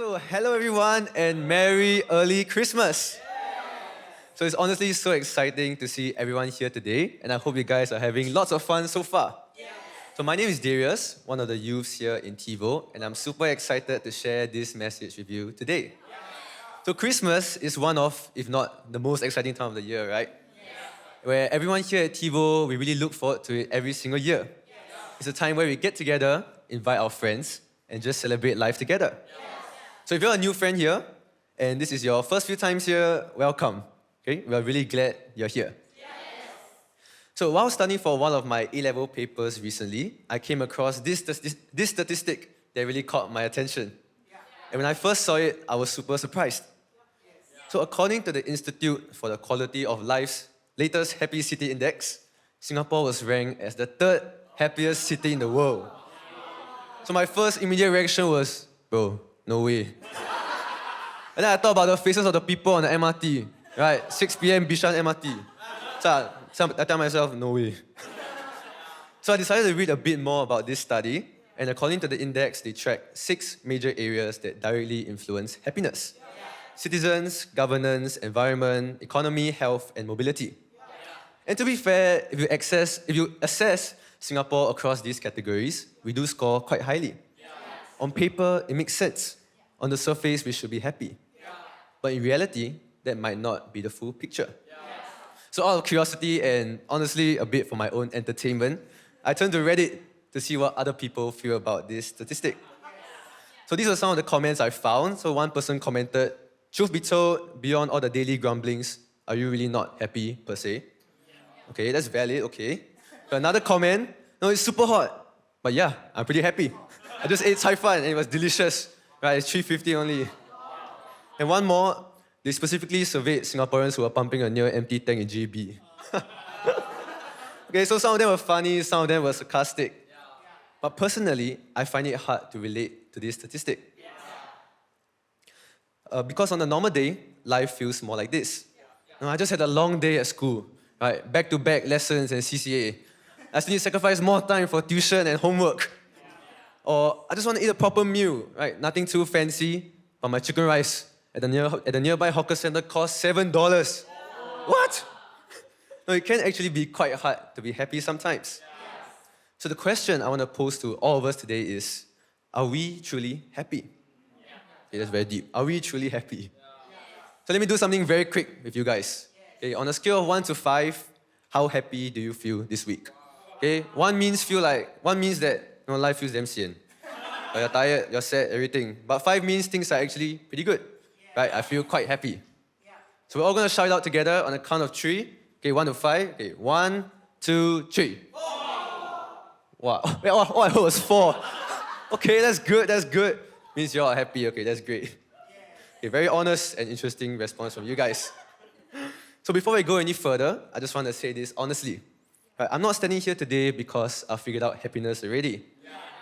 So, hello everyone and Merry Early Christmas. So, it's honestly so exciting to see everyone here today, and I hope you guys are having lots of fun so far. So, my name is Darius, one of the youths here in EVO, and I'm super excited to share this message with you today. So, Christmas is one of, if not the most exciting time of the year, right? Where everyone here at EVO, we really look forward to it every single year. It's a time where we get together, invite our friends, and just celebrate life together. So if you're a new friend here, and this is your first few times here, welcome. Okay, we're really glad you're here. So while studying for one of my A-level papers recently, I came across this statistic that really caught my attention. And when I first saw it, I was super surprised. So according to the Institute for the Quality of Life's latest Happy City Index, Singapore was ranked as the third happiest city in the world. So my first immediate reaction was, bro, no way. And then I thought about the faces of the people on the MRT, right? 6 p.m. Bishan MRT. So I tell myself, no way. So I decided to read a bit more about this study, and according to the index, they track 6 major areas that directly influence happiness: citizens, governance, environment, economy, health, and mobility. And to be fair, if you assess Singapore across these categories, we do score quite highly. On paper, it makes sense. On the surface, we should be happy. But in reality, that might not be the full picture. So out of curiosity and honestly a bit for my own entertainment, I turned to Reddit to see what other people feel about this statistic. So these are some of the comments I found. So one person commented, "Truth be told, beyond all the daily grumblings, are you really not happy per se?" Okay, that's valid, okay. So another comment, "No, it's super hot. But yeah, I'm pretty happy. I just ate Cai Fan and it was delicious. Right, it's 350 only." And one more, they specifically surveyed Singaporeans who are pumping a near empty tank in JB. Okay, so some of them were funny, some of them were sarcastic. But personally, I find it hard to relate to this statistic. Because on a normal day, life feels more like this. I just had a long day at school, right? Back-to-back lessons and CCA. I still need to sacrifice more time for tuition and homework. Or I just want to eat a proper meal, right? Nothing too fancy, but my chicken rice at the nearby hawker center costs $7. What? No, it can actually be quite hard to be happy sometimes. So the question I want to pose to all of us today is, are we truly happy? Okay, that's very deep. Are we truly happy? So let me do something very quick with you guys. Okay, on a scale of 1 to 5, how happy do you feel this week? Okay, 1 means that life feels damn sian. You're tired, you're sad, everything. But 5 means things are actually pretty good. Right? I feel quite happy. So we're all going to shout it out together on a count of 3. Okay, 1 to 5. Okay, 1, 2, 3. Wow. Wait, I heard it was 4. Okay, that's good. Means you're all happy. Okay, that's great. Okay, very honest and interesting response from you guys. So before we go any further, I just want to say this honestly. Right, I'm not standing here today because I figured out happiness already.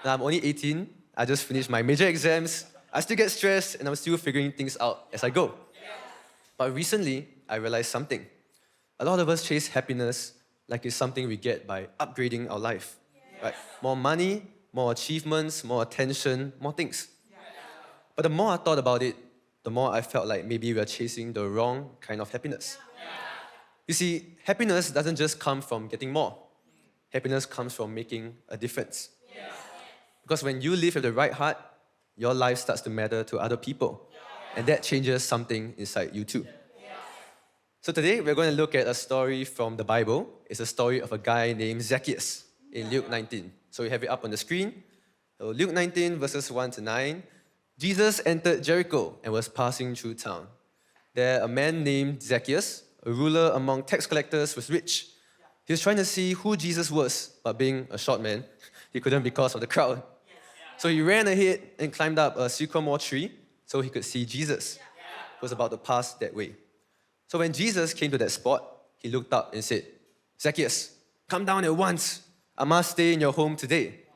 Now, I'm only 18. I just finished my major exams. I still get stressed, and I'm still figuring things out as I go. But recently, I realized something. A lot of us chase happiness like it's something we get by upgrading our life. Right? More money, more achievements, more attention, more things. But the more I thought about it, the more I felt like maybe we are chasing the wrong kind of happiness. You see, happiness doesn't just come from getting more. Happiness comes from making a difference. Because when you live with the right heart, your life starts to matter to other people. And that changes something inside you too. So today, we're going to look at a story from the Bible. It's a story of a guy named Zacchaeus in Luke 19. So we have it up on the screen. So Luke 19, verses 1 to 9. Jesus entered Jericho and was passing through town. There, a man named Zacchaeus, a ruler among tax collectors, was rich. He was trying to see who Jesus was, but being a short man, he couldn't because of the crowd. So he ran ahead and climbed up a sycamore tree so he could see Jesus, who was about to pass that way. So when Jesus came to that spot, he looked up and said, "Zacchaeus, come down at once. I must stay in your home today."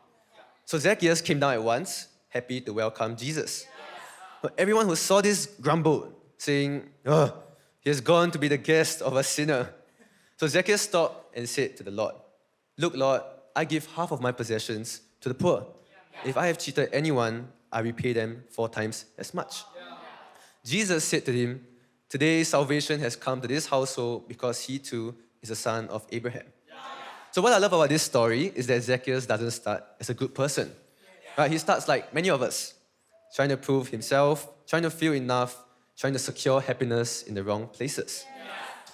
So Zacchaeus came down at once, happy to welcome Jesus. But everyone who saw this grumbled, saying, he has gone to be the guest of a sinner. So Zacchaeus stopped and said to the Lord, "Look, Lord, I give half of my possessions to the poor. If I have cheated anyone, I repay them 4 times as much. Jesus said to him, today salvation has come to this household because he too is a son of Abraham. So what I love about this story is that Zacchaeus doesn't start as a good person. Right? He starts like many of us, trying to prove himself, trying to feel enough, trying to secure happiness in the wrong places.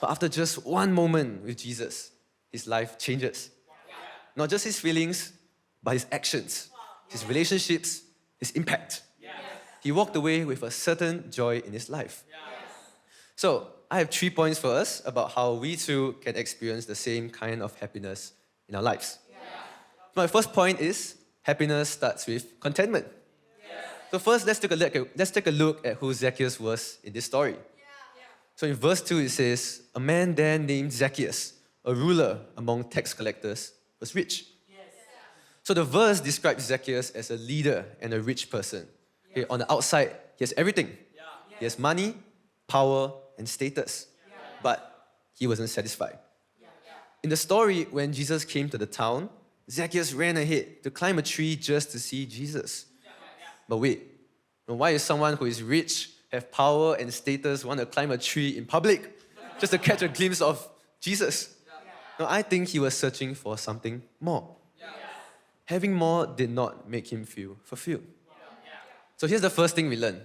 But after just one moment with Jesus, his life changes. Not just his feelings, but his actions, his relationships, his impact. He walked away with a certain joy in his life. So, I have 3 points for us about how we too can experience the same kind of happiness in our lives. My first point is happiness starts with contentment. So first, let's take a look at who Zacchaeus was in this story. So in verse 2 it says, a man there named Zacchaeus, a ruler among tax collectors, was rich. So the verse describes Zacchaeus as a leader and a rich person. Okay, on the outside, he has everything. He has money, power, and status. But he wasn't satisfied. In the story, when Jesus came to the town, Zacchaeus ran ahead to climb a tree just to see Jesus. But wait, why is someone who is rich, have power and status, want to climb a tree in public just to catch a glimpse of Jesus? No, I think he was searching for something more. Having more did not make him feel fulfilled. So here's the first thing we learn.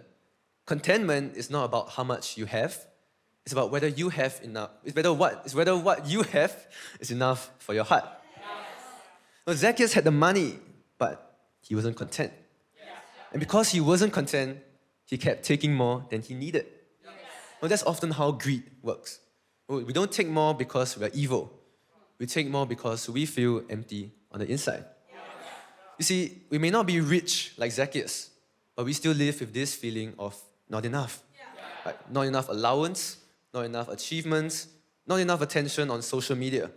Contentment is not about how much you have. It's about whether you have enough. It's whether what you have is enough for your heart. Well, Zacchaeus had the money, but he wasn't content. And because he wasn't content, he kept taking more than he needed. Well, that's often how greed works. We don't take more because we're evil. We take more because we feel empty on the inside. You see, we may not be rich like Zacchaeus, but we still live with this feeling of not enough. Like, not enough allowance, not enough achievements, not enough attention on social media.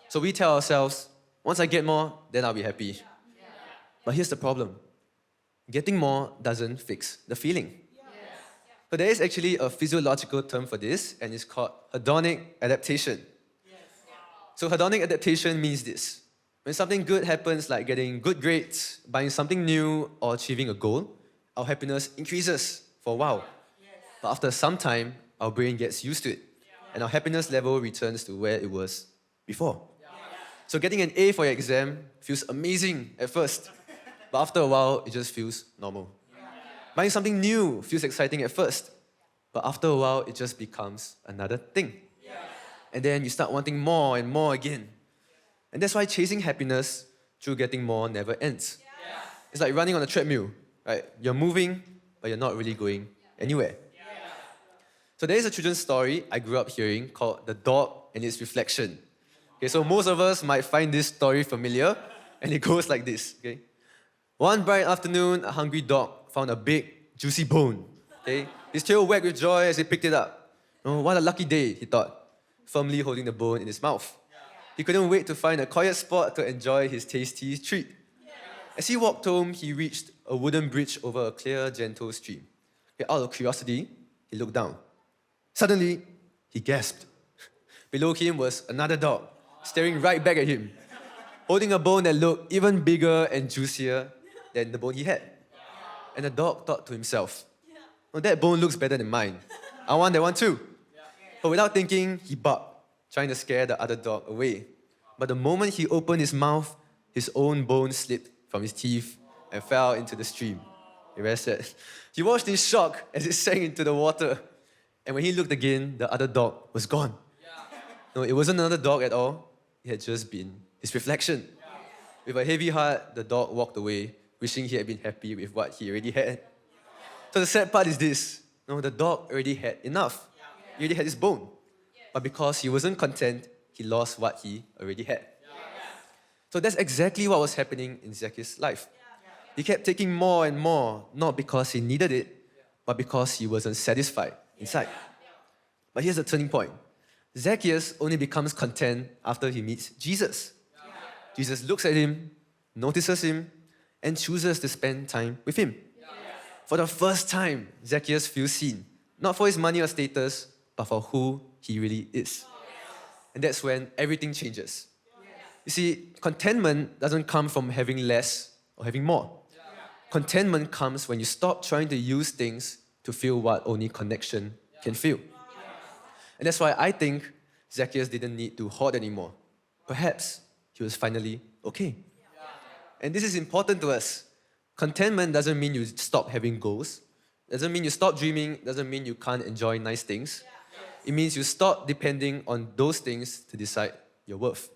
So we tell ourselves, once I get more, then I'll be happy. But here's the problem. Getting more doesn't fix the feeling. But there is actually a physiological term for this, and it's called hedonic adaptation. So hedonic adaptation means this. When something good happens, like getting good grades, buying something new, or achieving a goal, our happiness increases for a while. But after some time, our brain gets used to it, and our happiness level returns to where it was before. So getting an A for your exam feels amazing at first, but after a while, it just feels normal. Buying something new feels exciting at first, but after a while, it just becomes another thing. And then you start wanting more and more again. And that's why chasing happiness through getting more never ends. It's like running on a treadmill, right? You're moving, but you're not really going anywhere. So there is a children's story I grew up hearing called The Dog and Its Reflection. Okay, so most of us might find this story familiar, and it goes like this. Okay? One bright afternoon, a hungry dog found a big, juicy bone. Okay? His tail wagged with joy as he picked it up. Oh, what a lucky day, he thought, firmly holding the bone in his mouth. He couldn't wait to find a quiet spot to enjoy his tasty treat. As he walked home, he reached a wooden bridge over a clear, gentle stream. Okay, out of curiosity, he looked down. Suddenly, he gasped. Below him was another dog, staring right back at him, holding a bone that looked even bigger and juicier than the bone he had. And the dog thought to himself, oh, that bone looks better than mine. I want that one too. But without thinking, he barked, trying to scare the other dog away. But the moment he opened his mouth, his own bone slipped from his teeth and fell into the stream. Very sad. He watched in shock as it sank into the water. And when he looked again, the other dog was gone. No, it wasn't another dog at all. It had just been his reflection. With a heavy heart, the dog walked away, wishing he had been happy with what he already had. So the sad part is this. No, the dog already had enough. He already had his bone. But because he wasn't content, he lost what he already had. So that's exactly what was happening in Zacchaeus' life. He kept taking more and more, not because he needed it, but because he wasn't satisfied inside. But here's the turning point. Zacchaeus only becomes content after he meets Jesus. Jesus looks at him, notices him, and chooses to spend time with him. For the first time, Zacchaeus feels seen, not for his money or status, but for who he really is. And that's when everything changes. You see, contentment doesn't come from having less or having more. Contentment comes when you stop trying to use things to feel what only connection can feel. And that's why I think Zacchaeus didn't need to hoard anymore. Perhaps he was finally okay. And this is important to us. Contentment doesn't mean you stop having goals. Doesn't mean you stop dreaming. Doesn't mean you can't enjoy nice things. It means you stop depending on those things to decide your worth.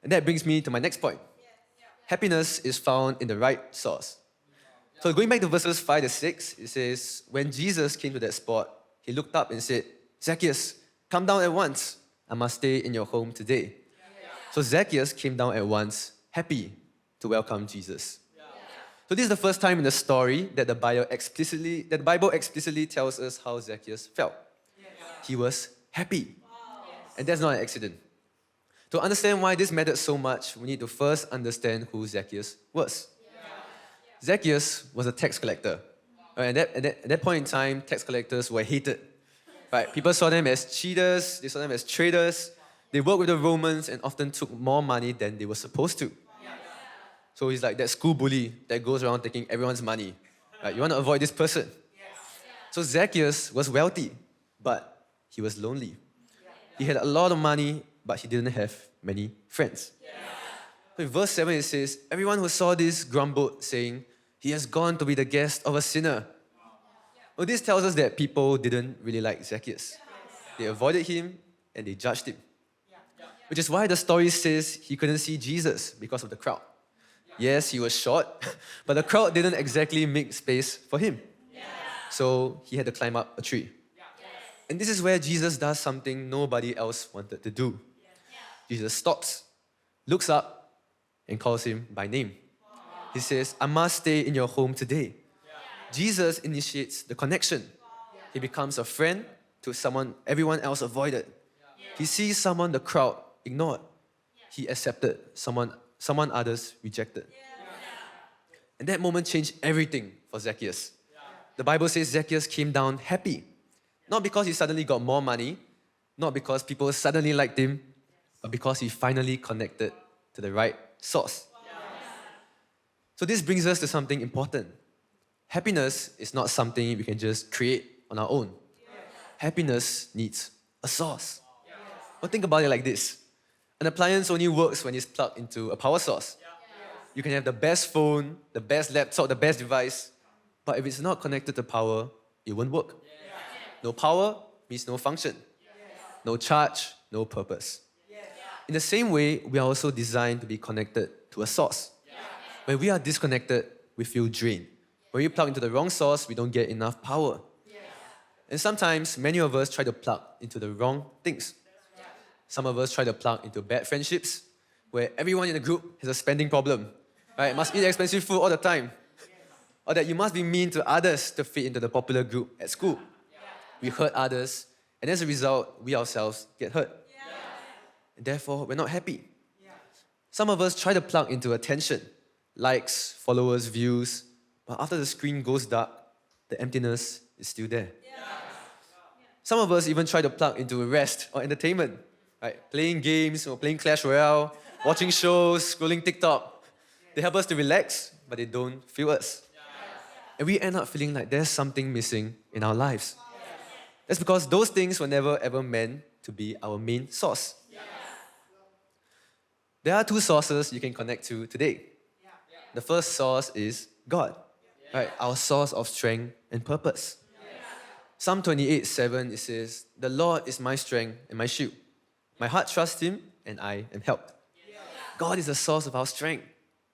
And that brings me to my next point. Happiness is found in the right source. So going back to verses 5 to 6, it says, when Jesus came to that spot, he looked up and said, Zacchaeus, come down at once. I must stay in your home today. So Zacchaeus came down at once, happy to welcome Jesus. So this is the first time in the story that the Bible explicitly tells us how Zacchaeus felt. He was happy. And that's not an accident. To understand why this mattered so much, we need to first understand who Zacchaeus was. Zacchaeus was a tax collector. Right, at that point in time, tax collectors were hated. Right? People saw them as cheaters, they saw them as traitors. They worked with the Romans and often took more money than they were supposed to. So he's like that school bully that goes around taking everyone's money. Right? You want to avoid this person. So Zacchaeus was wealthy, but he was lonely. He had a lot of money, but he didn't have many friends. So in verse 7 it says, everyone who saw this grumbled, saying, he has gone to be the guest of a sinner. Well, this tells us that people didn't really like Zacchaeus. They avoided him and they judged him. Which is why the story says he couldn't see Jesus because of the crowd. Yes, he was short, but the crowd didn't exactly make space for him. So he had to climb up a tree. And this is where Jesus does something nobody else wanted to do. Jesus stops, looks up, and calls him by name. He says, I must stay in your home today. Jesus initiates the connection. He becomes a friend to someone everyone else avoided. He sees someone the crowd ignored. He accepted someone others rejected. And that moment changed everything for Zacchaeus. The Bible says Zacchaeus came down happy. Not because he suddenly got more money, not because people suddenly liked him, but because he finally connected to the right source. So this brings us to something important. Happiness is not something we can just create on our own. Happiness needs a source. Well, think about it like this. An appliance only works when it's plugged into a power source. You can have the best phone, the best laptop, the best device, but if it's not connected to power, it won't work. No power means no function. No charge, no purpose. In the same way, we are also designed to be connected to a source. When we are disconnected, we feel drained. When we plug into the wrong source, we don't get enough power. And sometimes, many of us try to plug into the wrong things. Some of us try to plug into bad friendships, where everyone in the group has a spending problem. Right? Must eat expensive food all the time. Or that you must be mean to others to fit into the popular group at school. We hurt others, and as a result, we ourselves get hurt. And therefore, we're not happy. Some of us try to plug into attention, likes, followers, views, but after the screen goes dark, the emptiness is still there. Some of us even try to plug into rest or entertainment, right? Playing games or playing Clash Royale, watching shows, scrolling TikTok. They help us to relax, but they don't fill us. And we end up feeling like there's something missing in our lives. That's because those things were never ever meant to be our main source. There are two sources you can connect to today. The first source is God, right? Our source of strength and purpose. Psalm 28:7, it says, the Lord is my strength and my shield. My heart trusts Him and I am helped. God is the source of our strength.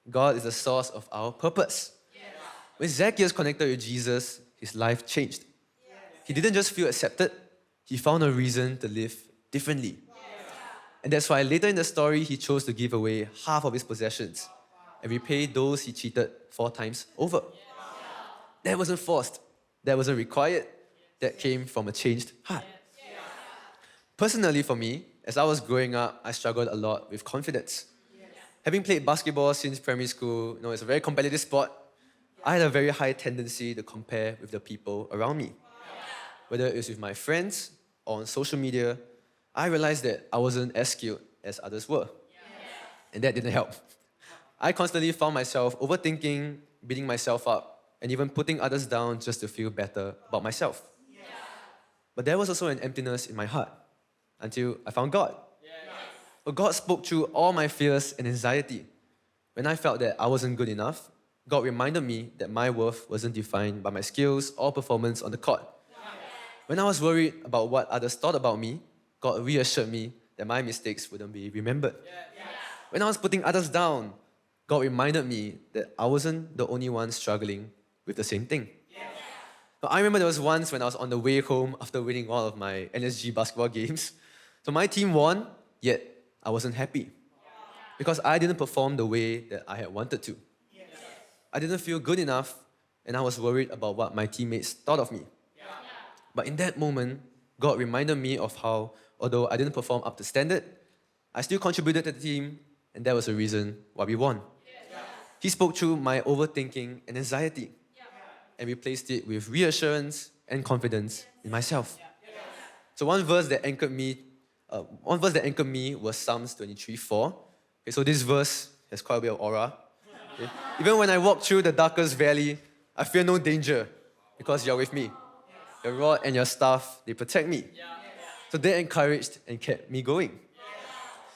God is the source of our purpose. When Zacchaeus connected with Jesus, his life changed. He didn't just feel accepted, he found a reason to live differently. And that's why later in the story, he chose to give away half of his possessions and repay those he cheated 4 times over. That wasn't forced. That wasn't required. That came from a changed heart. Personally for me, as I was growing up, I struggled a lot with confidence. Having played basketball since primary school, it's a very competitive sport. I had a very high tendency to compare with the people around me. Whether it was with my friends or on social media, I realized that I wasn't as skilled as others were. And that didn't help. I constantly found myself overthinking, beating myself up, and even putting others down just to feel better about myself. But there was also an emptiness in my heart until I found God. But God spoke through all my fears and anxiety. When I felt that I wasn't good enough, God reminded me that my worth wasn't defined by my skills or performance on the court. When I was worried about what others thought about me, God reassured me that my mistakes wouldn't be remembered. When I was putting others down, God reminded me that I wasn't the only one struggling with the same thing. Now, I remember there was once when I was on the way home after winning all of my NSG basketball games. So my team won, yet I wasn't happy because I didn't perform the way that I had wanted to. I didn't feel good enough, and I was worried about what my teammates thought of me. But in that moment, God reminded me of how, although I didn't perform up to standard, I still contributed to the team, and that was the reason why we won. He spoke through my overthinking and anxiety, and replaced it with reassurance and confidence in myself. So one verse that anchored me was Psalms 23:4. Okay, so this verse has quite a bit of aura. Okay? Even when I walk through the darkest valley, I fear no danger because you're with me. Your rod and your staff, they protect me. So they encouraged and kept me going.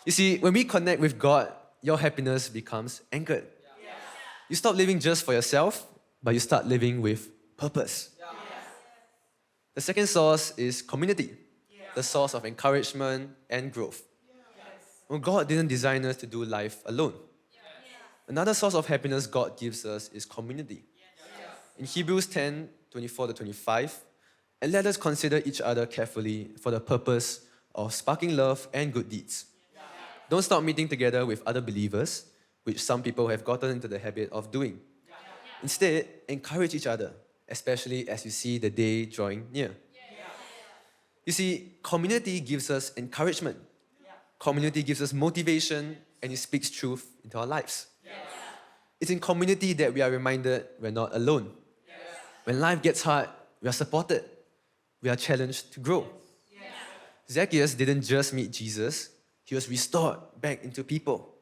You see, when we connect with God, your happiness becomes anchored. You stop living just for yourself, but you start living with purpose. The second source is community, the source of encouragement and growth. Well, God didn't design us to do life alone. Another source of happiness God gives us is community. In Hebrews 10:24-25, and let us consider each other carefully for the purpose of sparking love and good deeds. Don't stop meeting together with other believers, which some people have gotten into the habit of doing. Instead, encourage each other, especially as you see the day drawing near. You see, community gives us encouragement. Community gives us motivation, and it speaks truth into our lives. It's in community that we are reminded we're not alone. When life gets hard, we are supported. We are challenged to grow. Zacchaeus didn't just meet Jesus, he was restored back into people.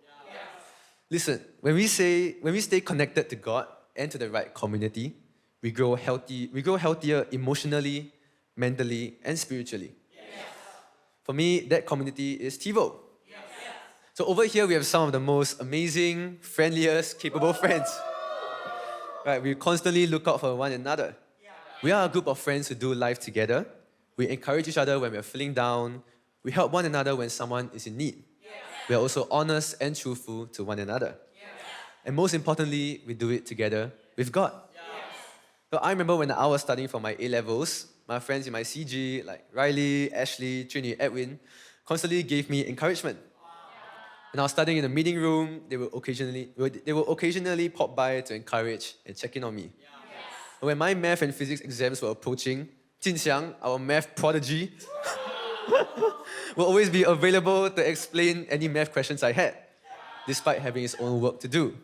Listen, when we stay connected to God and to the right community, we grow healthier emotionally, mentally, and spiritually. For me, that community is TiVo. So over here, we have some of the most amazing, friendliest, capable friends. Right, we constantly look out for one another. We are a group of friends who do life together. We encourage each other when we're feeling down. We help one another when someone is in need. We are also honest and truthful to one another. And most importantly, we do it together with God. So I remember when I was studying for my A-levels, my friends in my CG, like Riley, Ashley, Trini, Edwin, constantly gave me encouragement. When I was studying in the meeting room, they would occasionally pop by to encourage and check in on me. When my math and physics exams were approaching, Jin Xiang, our math prodigy, will always be available to explain any math questions I had, despite having his own work to do.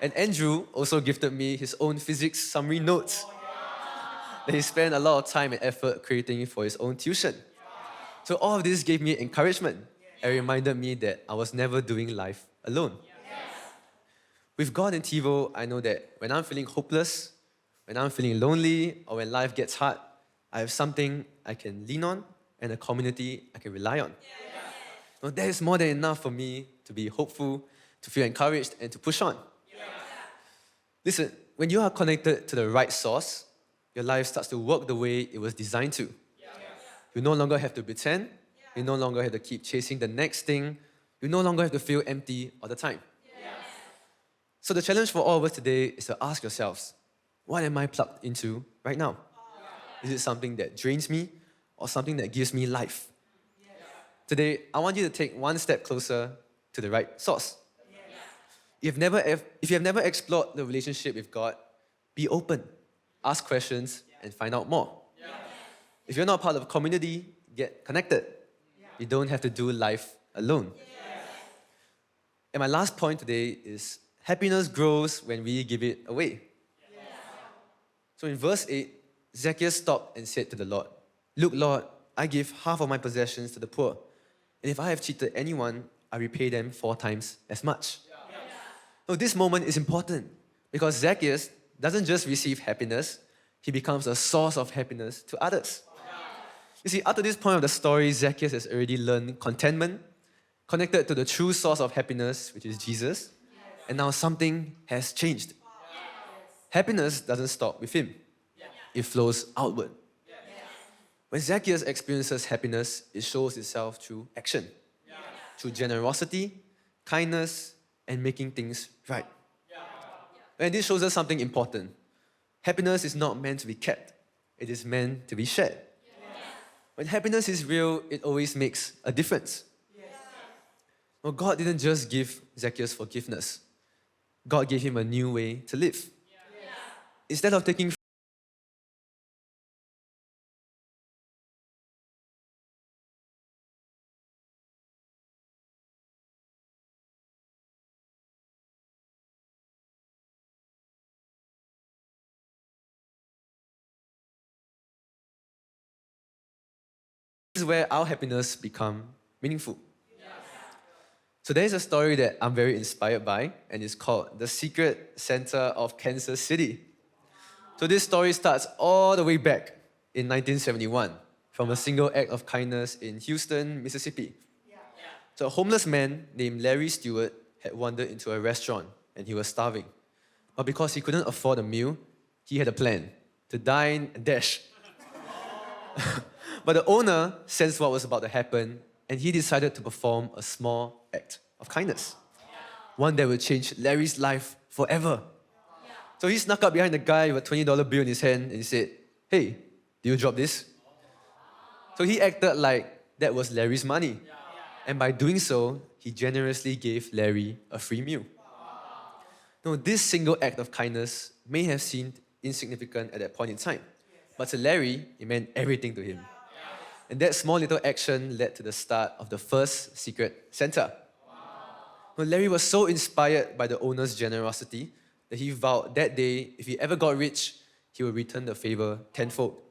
And Andrew also gifted me his own physics summary notes that he spent a lot of time and effort creating for his own tuition. So all of this gave me encouragement and reminded me that I was never doing life alone. With God and TiVo, I know that when I'm feeling hopeless, when I'm feeling lonely, or when life gets hard, I have something I can lean on and a community I can rely on. Now, that is more than enough for me to be hopeful, to feel encouraged, and to push on. Listen, when you are connected to the right source, your life starts to work the way it was designed to. You no longer have to pretend. You no longer have to keep chasing the next thing. You no longer have to feel empty all the time. So the challenge for all of us today is to ask yourselves, what am I plugged into right now? Is it something that drains me or something that gives me life? Today, I want you to take one step closer to the right source. If you have never explored the relationship with God, be open, ask questions, and find out more. If you're not part of a community, get connected. You don't have to do life alone. And my last point today is happiness grows when we give it away. So in verse 8, Zacchaeus stopped and said to the Lord, "Look, Lord, I give half of my possessions to the poor. And if I have cheated anyone, I repay them 4 times as much." No, this moment is important because Zacchaeus doesn't just receive happiness, he becomes a source of happiness to others. You see, up to this point of the story, Zacchaeus has already learned contentment, connected to the true source of happiness, which is Jesus, and now something has changed. Happiness doesn't stop with him, it flows outward. When Zacchaeus experiences happiness, it shows itself through action, through generosity, kindness, and making things right. And this shows us something important. Happiness is not meant to be kept, it is meant to be shared. When happiness is real, it always makes a difference. Well, God didn't just give Zacchaeus forgiveness, God gave him a new way to live. Instead of taking this is where our happiness become meaningful. So there is a story that I'm very inspired by, and it's called The Secret Center of Kansas City. So this story starts all the way back in 1971 from a single act of kindness in Houston, Mississippi. So a homeless man named Larry Stewart had wandered into a restaurant and he was starving. But because he couldn't afford a meal, he had a plan to dine and dash. But the owner sensed what was about to happen and he decided to perform a small act of kindness. One that would change Larry's life forever. So he snuck up behind the guy with a $20 bill in his hand and he said, "Hey, do you drop this?" So he acted like that was Larry's money. And by doing so, he generously gave Larry a free meal. Now, this single act of kindness may have seemed insignificant at that point in time, but to Larry, it meant everything to him. And that small little action led to the start of the first secret center. Now, Larry was so inspired by the owner's generosity that he vowed that day, if he ever got rich, he would return the favor tenfold.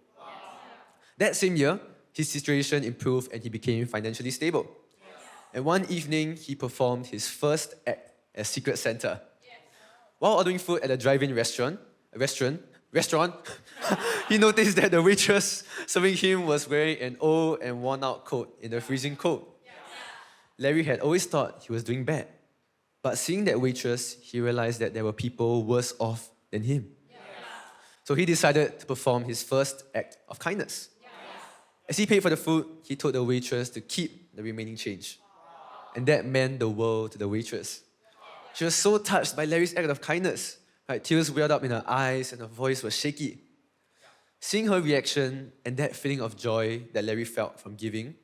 That same year, his situation improved and he became financially stable. And one evening, he performed his first act as Secret Santa. While ordering food at a drive-in restaurant, he noticed that the waitress serving him was wearing an old and worn-out coat in the freezing cold. Larry had always thought he was doing bad. But seeing that waitress, he realized that there were people worse off than him. So he decided to perform his first act of kindness. As he paid for the food, he told the waitress to keep the remaining change. And that meant the world to the waitress. She was so touched by Larry's act of kindness. Right? Tears welled up in her eyes and her voice was shaky. Seeing her reaction and that feeling of joy that Larry felt from giving,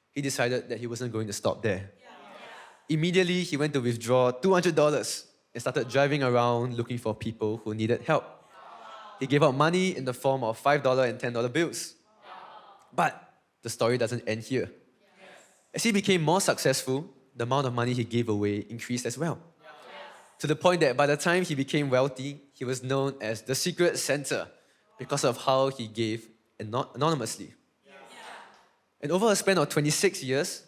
he decided that he wasn't going to stop there. Immediately, he went to withdraw $200 and started driving around looking for people who needed help. He gave out money in the form of $5 and $10 bills. But the story doesn't end here. As he became more successful, the amount of money he gave away increased as well. To the point that by the time he became wealthy, he was known as the Secret Santa because of how he gave anonymously. And over a span of 26 years,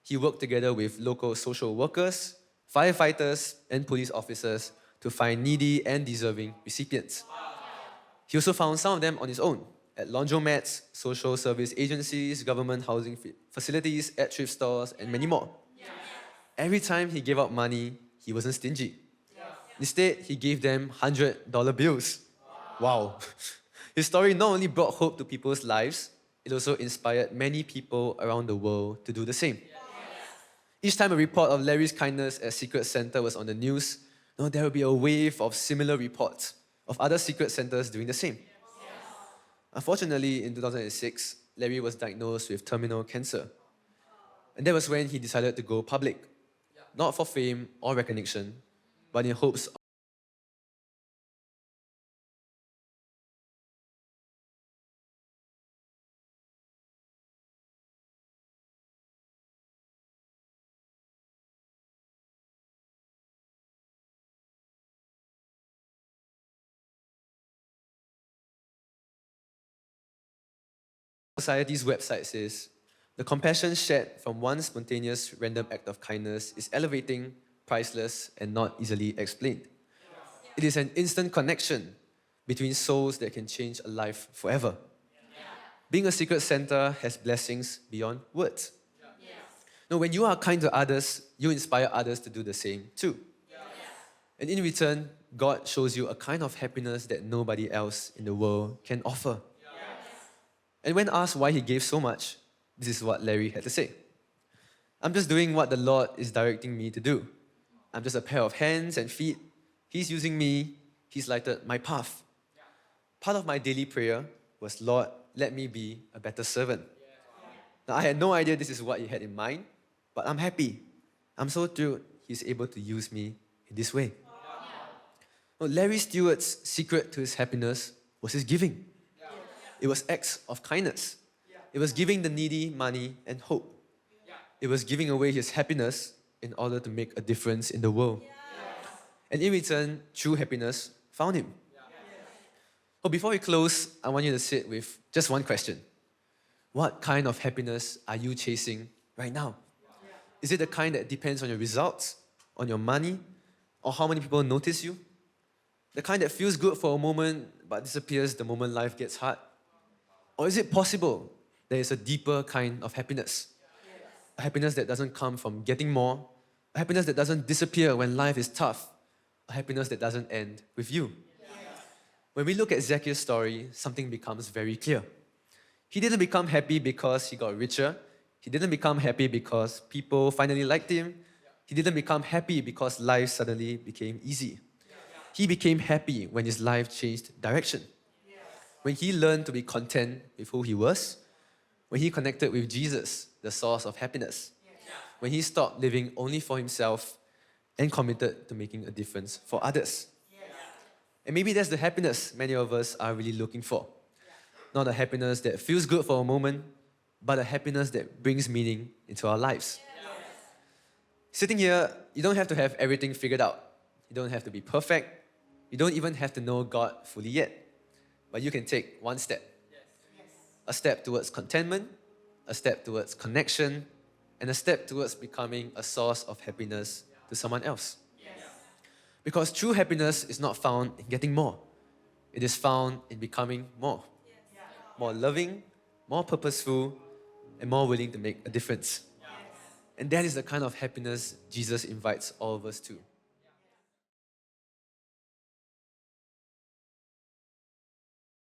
he worked together with local social workers, firefighters, and police officers to find needy and deserving recipients. He also found some of them on his own, at laundromats, social service agencies, government housing facilities, at thrift stores, and many more. Every time he gave out money, he wasn't stingy. Instead, he gave them $100 bills. Wow. His story not only brought hope to people's lives, it also inspired many people around the world to do the same. Each time a report of Larry's kindness at Secret Santa was on the news, there would be a wave of similar reports of other Secret Santas doing the same. Unfortunately, in 2006, Larry was diagnosed with terminal cancer. And that was when he decided to go public, not for fame or recognition, but in hopes of Society's website says, the compassion shared from one spontaneous random act of kindness is elevating, priceless, and not easily explained. It is an instant connection between souls that can change a life forever. Being a secret Santa has blessings beyond words. Now, when you are kind to others, you inspire others to do the same too. And in return, God shows you a kind of happiness that nobody else in the world can offer. And when asked why he gave so much, this is what Larry had to say. I'm just doing what the Lord is directing me to do. I'm just a pair of hands and feet. He's using me. He's lighted my path. Part of my daily prayer was, Lord, let me be a better servant. Now, I had no idea this is what he had in mind, but I'm happy. I'm so thrilled he's able to use me in this way. Well, Larry Stewart's secret to his happiness was his giving. It was acts of kindness. It was giving the needy money and hope. It was giving away his happiness in order to make a difference in the world. And in return, true happiness found him. But before we close, I want you to sit with just one question. What kind of happiness are you chasing right now? Is it the kind that depends on your results, on your money, or how many people notice you? The kind that feels good for a moment but disappears the moment life gets hard? Or is it possible there is a deeper kind of happiness? A happiness that doesn't come from getting more, a happiness that doesn't disappear when life is tough, a happiness that doesn't end with you. When we look at Zacchaeus' story, something becomes very clear. He didn't become happy because he got richer. He didn't become happy because people finally liked him. He didn't become happy because life suddenly became easy. He became happy when his life changed direction. When he learned to be content with who he was. When he connected with Jesus, the source of happiness. When he stopped living only for himself and committed to making a difference for others. And maybe that's the happiness many of us are really looking for. Not a happiness that feels good for a moment, but a happiness that brings meaning into our lives. Sitting here, you don't have to have everything figured out. You don't have to be perfect. You don't even have to know God fully yet. But you can take one step. A step towards contentment, a step towards connection, and a step towards becoming a source of happiness to someone else. Because true happiness is not found in getting more. It is found in becoming more. More loving, more purposeful, and more willing to make a difference. And that is the kind of happiness Jesus invites all of us to.